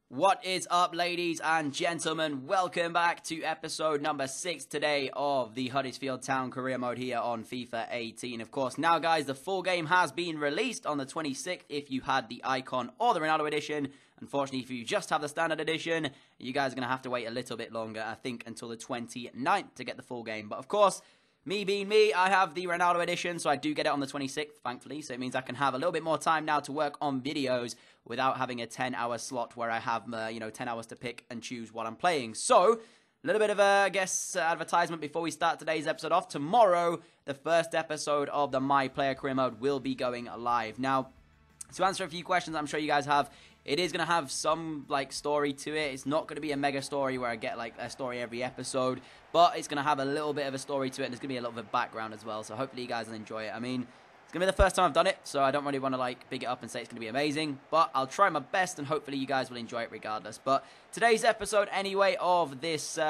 What is up, ladies and gentlemen? Welcome back to episode number 6 today of the Huddersfield Town career mode here on FIFA 18. Of course, now guys, the full game has been released on the 26th if you had the icon or the Ronaldo edition. Unfortunately, if you just have the standard edition, you guys are going to have to wait a little bit longer, I think, until the 29th to get the full game. But of course, me being me, I have the Ronaldo edition, so I do get it on the 26th, thankfully. So it means I can have a little bit more time now to work on videos without having a 10-hour slot where I have, 10 hours to pick and choose what I'm playing. So, a little bit of advertisement before we start today's episode off. Tomorrow, the first episode of the My Player Career Mode will be going live. Now, to answer a few questions I'm sure you guys have, it is going to have some, story to it. It's not going to be a mega story where I get, a story every episode. But it's going to have a little bit of a story to it. And there's going to be a little bit of background as well. So hopefully you guys will enjoy it. I mean, it's going to be the first time I've done it. So I don't really want to, big it up and say it's going to be amazing. But I'll try my best. And hopefully you guys will enjoy it regardless. But today's episode, anyway, of this,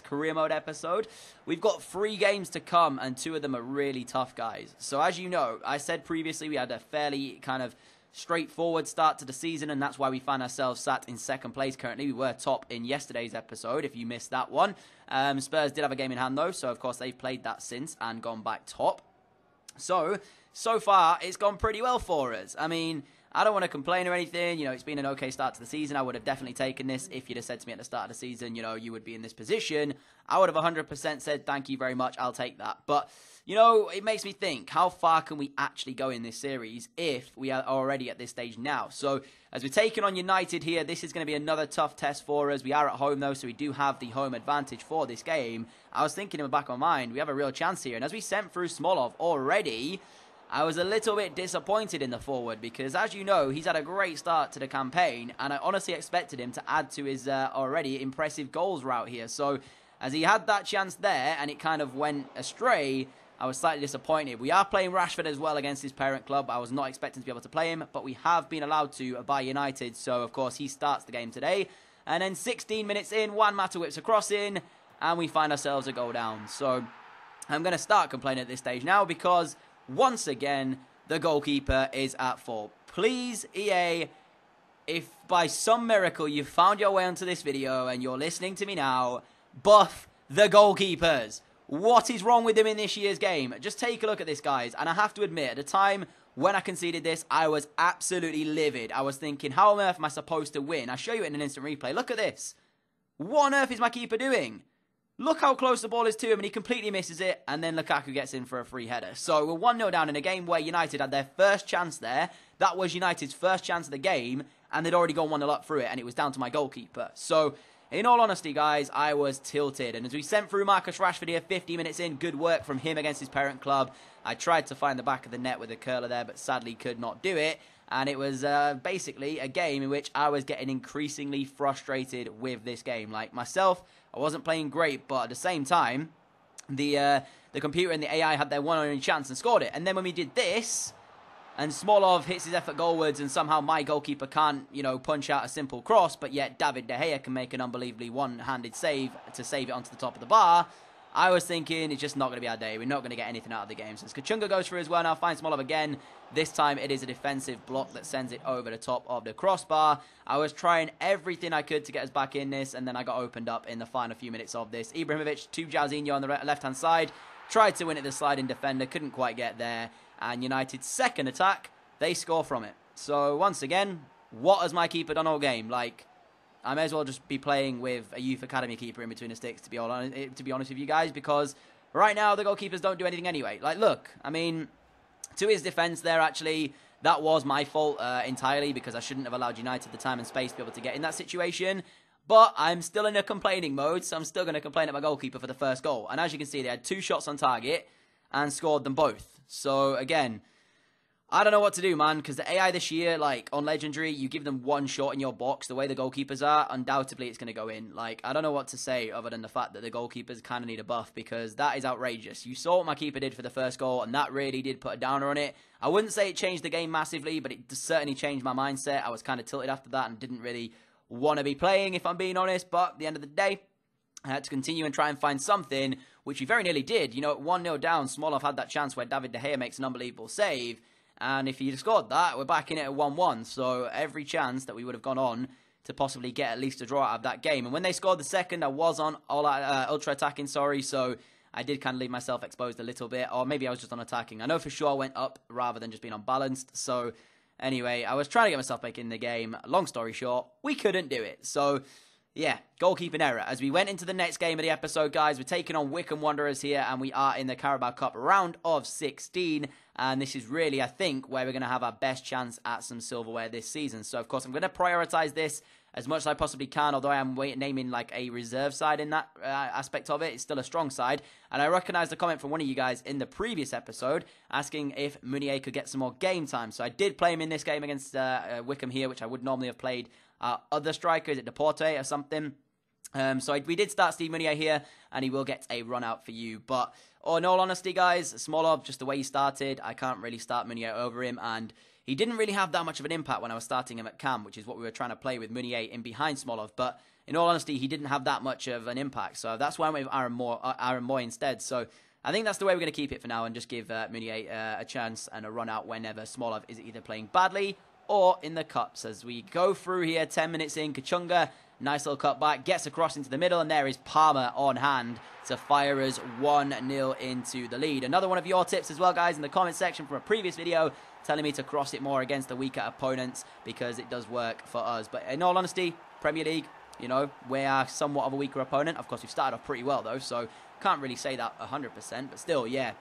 career mode episode, we've got 3 games to come. And 2 of them are really tough, guys. So as you know, I said previously we had a fairly kind of straightforward start to the season, and that's why we find ourselves sat in second place currently. We were top in yesterday's episode, if you missed that one. Spurs did have a game in hand, though, so of course they've played that since and gone back top. So far, it's gone pretty well for us. I mean, I don't want to complain or anything. It's been an okay start to the season. I would have definitely taken this if you'd have said to me at the start of the season, you would be in this position. I would have 100% said, thank you very much, I'll take that. But, it makes me think, how far can we actually go in this series if we are already at this stage now? So, as we're taking on United here, this is going to be another tough test for us. We are at home, though, so we do have the home advantage for this game. I was thinking in the back of my mind, we have a real chance here. And as we sent through Smolov already, I was a little bit disappointed in the forward because, as you know, he's had a great start to the campaign, and I honestly expected him to add to his already impressive goals route here. So, as he had that chance there and it kind of went astray, I was slightly disappointed. We are playing Rashford as well against his parent club. I was not expecting to be able to play him, but we have been allowed to by United, so of course he starts the game today. And then 16 minutes in, Juan Mata whips a cross in, and we find ourselves a goal down. So, I'm going to start complaining at this stage now because once again, the goalkeeper is at fault. Please, EA, if by some miracle you've found your way onto this video and you're listening to me now, buff the goalkeepers. What is wrong with them in this year's game? Just take a look at this, guys. And I have to admit, at the time when I conceded this, I was absolutely livid. I was thinking, how on earth am I supposed to win? I'll show you it in an instant replay. Look at this. What on earth is my keeper doing? Look how close the ball is to him, and he completely misses it, and then Lukaku gets in for a free header. So we're 1-0 down in a game where United had their first chance there. That was United's first chance of the game, and they'd already gone 1-0 up through it, and it was down to my goalkeeper. So, in all honesty, guys, I was tilted. And as we sent through Marcus Rashford here, 50 minutes in, good work from him against his parent club. I tried to find the back of the net with a curler there, but sadly could not do it. And it was basically a game in which I was getting increasingly frustrated with this game. Like myself, I wasn't playing great, but at the same time, the computer and the AI had their one and only chance and scored it. And then when we did this, and Smolov hits his effort goalwards, and somehow my goalkeeper can't, punch out a simple cross, but yet David De Gea can make an unbelievably one-handed save to save it onto the top of the bar, I was thinking it's just not going to be our day. We're not going to get anything out of the game. So Kachunga goes through as well now, finds Smolov again. This time it is a defensive block that sends it over the top of the crossbar. I was trying everything I could to get us back in this, and then I got opened up in the final few minutes of this. Ibrahimovic to Jairzinho on the left-hand side. Tried to win it, the sliding defender, couldn't quite get there. And United's second attack, they score from it. So once again, what has my keeper done all game? I may as well just be playing with a youth academy keeper in between the sticks, to be honest with you guys, because right now the goalkeepers don't do anything anyway. Look, I mean, to his defense there, actually, that was my fault entirely, because I shouldn't have allowed United the time and space to be able to get in that situation. But I'm still in a complaining mode, so I'm still going to complain at my goalkeeper for the first goal. And as you can see, they had 2 shots on target and scored them both. So, again, I don't know what to do, man, because the AI this year, on Legendary, you give them 1 shot in your box, the way the goalkeepers are, undoubtedly it's going to go in. I don't know what to say other than the fact that the goalkeepers kind of need a buff, because that is outrageous. You saw what my keeper did for the first goal, and that really did put a downer on it. I wouldn't say it changed the game massively, but it certainly changed my mindset. I was kind of tilted after that and didn't really want to be playing, if I'm being honest, but at the end of the day, I had to continue and try and find something, which we very nearly did. At 1-0 down, Smolov had that chance where David De Gea makes an unbelievable save, and if he'd scored that, we're back in it at 1-1, so every chance that we would have gone on to possibly get at least a draw out of that game. And when they scored the second, I was on ultra attacking, so I did kind of leave myself exposed a little bit, or maybe I was just on attacking. I know for sure I went up rather than just being unbalanced. So anyway, I was trying to get myself back in the game. Long story short, we couldn't do it. So yeah, goalkeeping error. As we went into the next game of the episode, guys, we're taking on Wycombe Wanderers here, and we are in the Carabao Cup round of 16. And this is really, I think, where we're going to have our best chance at some silverware this season. So, of course, I'm going to prioritize this as much as I possibly can, although I am naming like a reserve side in that aspect of it. It's still a strong side. And I recognize the comment from one of you guys in the previous episode asking if Meunier could get some more game time. So I did play him in this game against Wycombe here, which I would normally have played other striker. Is it Deporte or something? We did start Steve Meunier here, and he will get a run out for you. But in all honesty, guys, Smolov, just the way he started, I can't really start Meunier over him, and he didn't really have that much of an impact when I was starting him at cam, which is what we were trying to play with Meunier in behind Smolov. But in all honesty, he didn't have that much of an impact, so that's why I went with Aaron Moy instead. So I think that's the way we're going to keep it for now, and just give Meunier a chance and a run out whenever Smolov is either playing badly or in the cups. As we go through here, 10 minutes in, Kachunga, nice little cut back, gets across into the middle, and there is Palmer on hand to fire us 1-0 into the lead. Another one of your tips as well, guys, in the comment section from a previous video, telling me to cross it more against the weaker opponents, because it does work for us. But in all honesty, Premier League, you know, we are somewhat of a weaker opponent. Of course, we've started off pretty well, though, so can't really say that 100%, but still, yeah.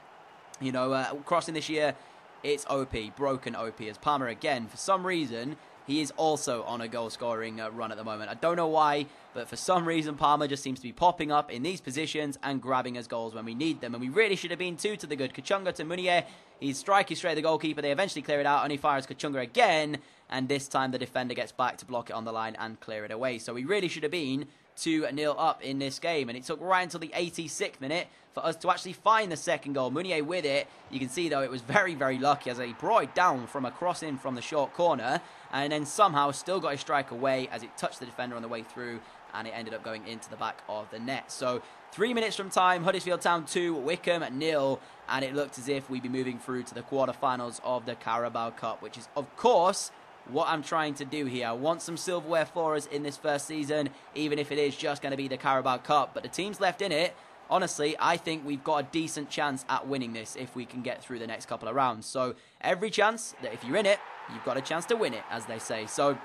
You know, crossing this year, it's OP, broken OP, as Palmer, again, for some reason, he is also on a goal-scoring run at the moment. I don't know why, but for some reason, Palmer just seems to be popping up in these positions and grabbing us goals when we need them. And we really should have been two to the good. Kachunga to Meunier. He's striking straight at the goalkeeper. They eventually clear it out, and he fires Kachunga again. And this time, the defender gets back to block it on the line and clear it away. So we really should have been 2-0 up in this game. And it took right until the 86th minute for us to actually find the second goal. Meunier with it. You can see, though, it was very, very lucky as he brought it down from a cross in from the short corner. And then somehow still got his strike away as it touched the defender on the way through. And it ended up going into the back of the net. So 3 minutes from time, Huddersfield Town 2, Wycombe 0. And it looked as if we'd be moving through to the quarterfinals of the Carabao Cup, which is, of course, what I'm trying to do here. I want some silverware for us in this first season, even if it is just going to be the Carabao Cup. But the teams left in it, honestly, I think we've got a decent chance at winning this if we can get through the next couple of rounds. So every chance that if you're in it, you've got a chance to win it, as they say. So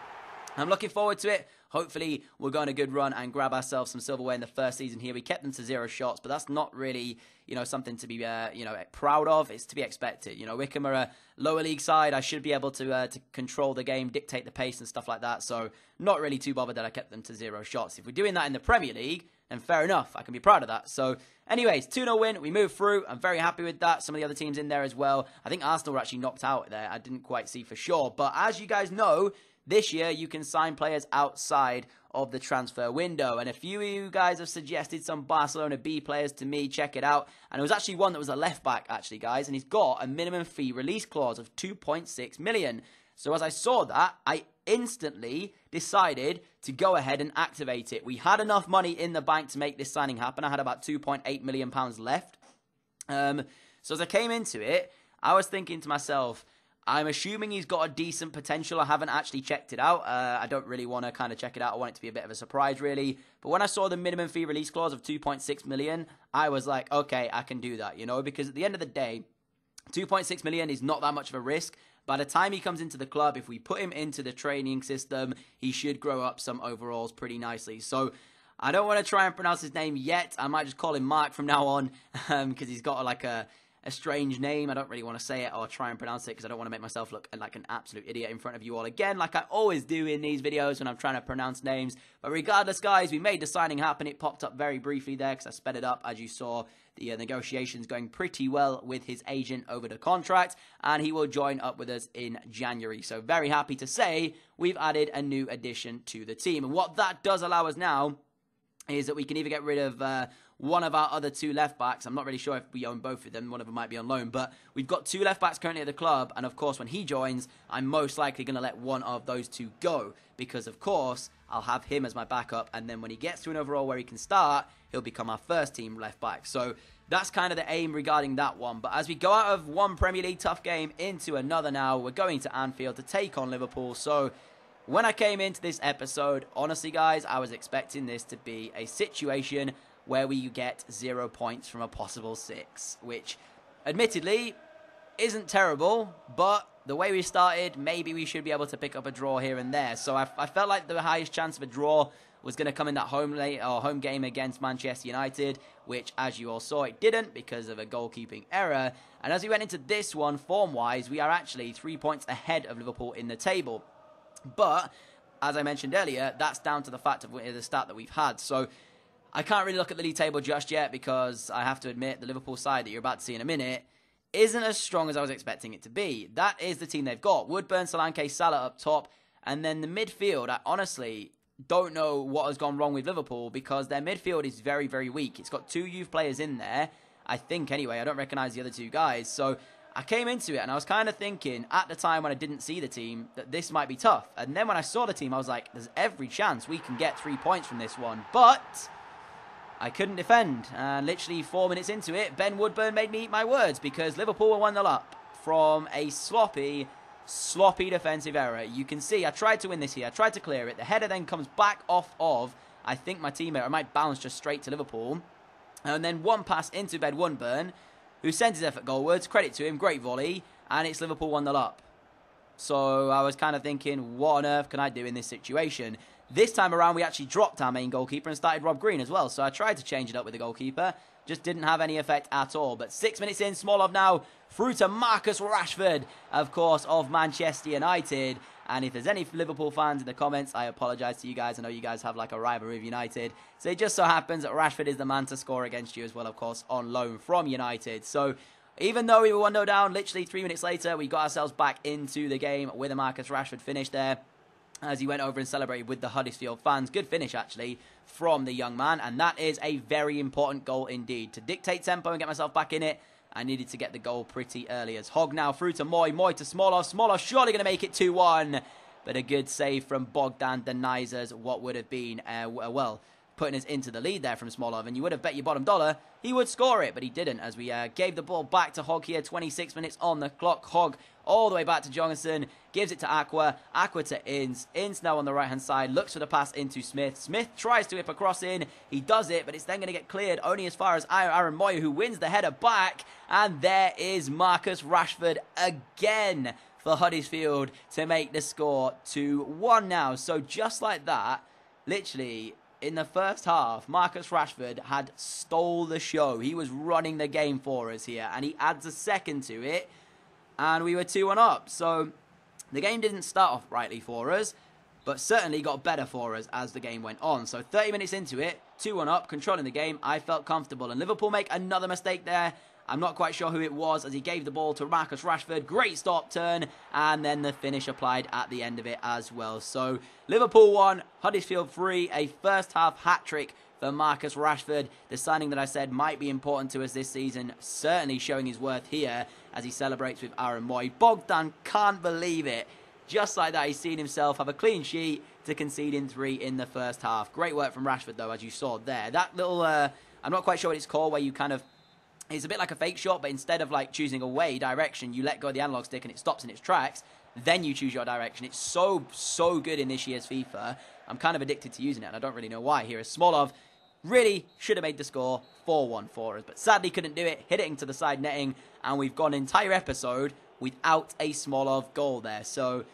I'm looking forward to it. Hopefully, we'll go on a good run and grab ourselves some silverware in the first season here. We kept them to 0 shots, but that's not really, you know, something to be, proud of. It's to be expected. You know, Wycombe are a lower league side. I should be able to control the game, dictate the pace and stuff like that. So not really too bothered that I kept them to 0 shots. If we're doing that in the Premier League, then fair enough. I can be proud of that. So anyways, 2-0 win. We move through. I'm very happy with that. Some of the other teams in there as well. I think Arsenal were actually knocked out there. I didn't quite see for sure. But as you guys know, this year, you can sign players outside of the transfer window. And a few of you guys have suggested some Barcelona B players to me. Check it out. And there was actually one that was a left-back, actually, guys. And he's got a minimum fee release clause of 2.6 million. So as I saw that, I instantly decided to go ahead and activate it. We had enough money in the bank to make this signing happen. I had about £2.8 million left. So as I came into it, I was thinking to myself, I'm assuming he's got a decent potential. I haven't actually checked it out. I don't really want to kind of check it out. I want it to be a bit of a surprise, really. But when I saw the minimum fee release clause of 2.6 million, I was like, okay, I can do that, you know, because at the end of the day, 2.6 million is not that much of a risk. By the time he comes into the club, if we put him into the training system, he should grow up some overalls pretty nicely. So I don't want to try and pronounce his name yet. I might just call him Mark from now on, because he's got like a strange name. I don't really want to say it or try and pronounce it because I don't want to make myself look like an absolute idiot in front of you all again, like I always do in these videos when I'm trying to pronounce names. But regardless, guys, we made the signing happen. It popped up very briefly there because I sped it up, as you saw. The negotiations going pretty well with his agent over the contract, and he will join up with us in January. So very happy to say we've added a new addition to the team. And what that does allow us now is that we can either get rid of one of our other 2 left-backs. I'm not really sure if we own both of them. One of them might be on loan. But we've got 2 left-backs currently at the club. And, of course, when he joins, I'm most likely going to let one of those 2 go. Because, of course, I'll have him as my backup. And then when he gets to an overall where he can start, he'll become our first-team left-back. So that's kind of the aim regarding that one. But as we go out of one Premier League tough game into another now, we're going to Anfield to take on Liverpool. So when I came into this episode, honestly, guys, I was expecting this to be a situation where we get 0 points from a possible 6, which, admittedly, isn't terrible, but the way we started, maybe we should be able to pick up a draw here and there. So I felt like the highest chance of a draw was going to come in that home game against Manchester United, which, as you all saw, it didn't because of a goalkeeping error. And as we went into this one, form-wise, we are actually 3 points ahead of Liverpool in the table. But, as I mentioned earlier, that's down to the fact of the start that we've had. So I can't really look at the league table just yet because I have to admit the Liverpool side that you're about to see in a minute isn't as strong as I was expecting it to be. That is the team they've got. Woodburn, Solanke, Salah up top. And then the midfield, I honestly don't know what has gone wrong with Liverpool because their midfield is very, very weak. It's got 2 youth players in there, I think anyway. I don't recognise the other 2 guys. So I came into it and I was kind of thinking at the time when I didn't see the team that this might be tough. And then when I saw the team, I was like, there's every chance we can get 3 points from this one. But I couldn't defend. And literally 4 minutes into it, Ben Woodburn made me eat my words because Liverpool were 1-0 up from a sloppy defensive error. You can see I tried to win this here. I tried to clear it. The header then comes back off of, I think, my teammate. It might bounce just straight to Liverpool. And then one pass into Ben Woodburn, who sends his effort goalwards. Credit to him. Great volley. And it's Liverpool 1-0 up. So I was kind of thinking, what on earth can I do in this situation? This time around, we actually dropped our main goalkeeper and started Rob Green as well. So I tried to change it up with the goalkeeper. Just didn't have any effect at all. But 6 minutes in, Smolov now through to Marcus Rashford, of course, of Manchester United. And if there's any Liverpool fans in the comments, I apologise to you guys. I know you guys have like a rivalry with United. So it just so happens that Rashford is the man to score against you as well, of course, on loan from United. So even though we were 1-0 down, literally 3 minutes later, we got ourselves back into the game with a Marcus Rashford finish there, as he went over and celebrated with the Huddersfield fans. Good finish, actually, from the young man. And that is a very important goal indeed. To dictate tempo and get myself back in it, I needed to get the goal pretty early. As Hogg now through to Moy. Moy to Smolov. Smolov surely going to make it 2-1. But a good save from Bogdan denies us what would have been, well, putting us into the lead there from Smolov. And you would have bet your bottom dollar he would score it, but he didn't, as we gave the ball back to Hogg here. 26 minutes on the clock. Hogg all the way back to Jonathan. Gives it to Aqua. Aqua to Inns. Inns now on the right-hand side. Looks for the pass into Smith. Smith tries to whip a cross in. He does it, but it's then going to get cleared only as far as Aaron Moyer, who wins the header back. And there is Marcus Rashford again for Huddersfield to make the score 2-1 now. So just like that, literally, in the first half, Marcus Rashford had stole the show. He was running the game for us here, and he adds a second to it, and we were 2-1 up. So the game didn't start off rightly for us, but certainly got better for us as the game went on. So 30 minutes into it, 2-1 up, controlling the game, I felt comfortable. And Liverpool make another mistake there. I'm not quite sure who it was, as he gave the ball to Marcus Rashford. Great stop turn, and then the finish applied at the end of it as well. So Liverpool 1, Huddersfield 3, a first half hat-trick for Marcus Rashford. The signing that I said might be important to us this season, certainly showing his worth here as he celebrates with Aaron Moy. Bogdan can't believe it. Just like that, he's seen himself have a clean sheet to conceding 3 in the first half. Great work from Rashford, though, as you saw there. That little, I'm not quite sure what it's called, where you kind of, it's a bit like a fake shot, but instead of like choosing away direction, you let go of the analog stick and it stops in its tracks. Then you choose your direction. It's so good in this year's FIFA. I'm kind of addicted to using it, and I don't really know why. Here is Smolov. Really should have made the score 4-1 for us, but sadly couldn't do it. Hit it into the side netting, and we've gone an entire episode without a Smolov goal there. So,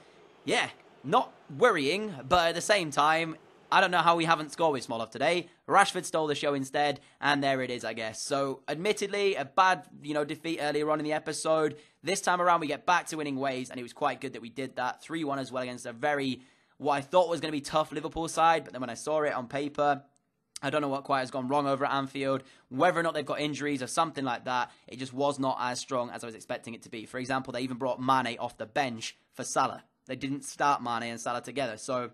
yeah, not worrying, but at the same time, I don't know how we haven't scored with Smolov today. Rashford stole the show instead, and there it is, I guess. So, admittedly, a bad, defeat earlier on in the episode. This time around, we get back to winning ways, and it was quite good that we did that. 3-1 as well against a very, what I thought was going to be tough Liverpool side, but then when I saw it on paper, I don't know what quite has gone wrong over at Anfield. Whether or not they've got injuries or something like that, it just was not as strong as I was expecting it to be. For example, they even brought Mane off the bench for Salah. They didn't start Mane and Salah together, so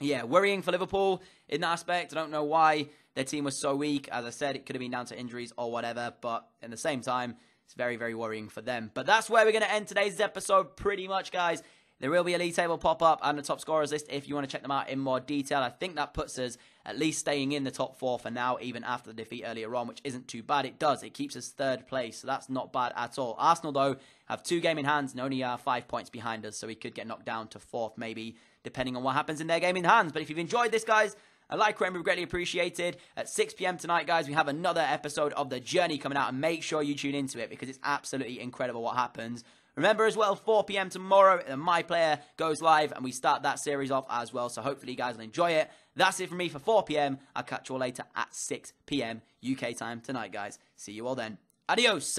yeah, worrying for Liverpool in that aspect. I don't know why their team was so weak. As I said, it could have been down to injuries or whatever, but at the same time, it's very, very worrying for them. But that's where we're going to end today's episode pretty much, guys. There will be a league table pop-up and a top scorers list if you want to check them out in more detail. I think that puts us at least staying in the top 4 for now, even after the defeat earlier on, which isn't too bad. It does. It keeps us 3rd place, so that's not bad at all. Arsenal, though, have 2 game in hands and only are 5 points behind us, so we could get knocked down to 4th maybe, depending on what happens in their game in hands. But if you've enjoyed this, guys, a like would be greatly appreciated. At 6 p.m. tonight, guys, we have another episode of The Journey coming out, and make sure you tune into it because it's absolutely incredible what happens. Remember as well, 4 p.m. tomorrow, My Player goes live, and we start that series off as well, so hopefully you guys will enjoy it. That's it from me for 4 p.m. I'll catch you all later at 6 p.m. UK time tonight, guys. See you all then. Adios!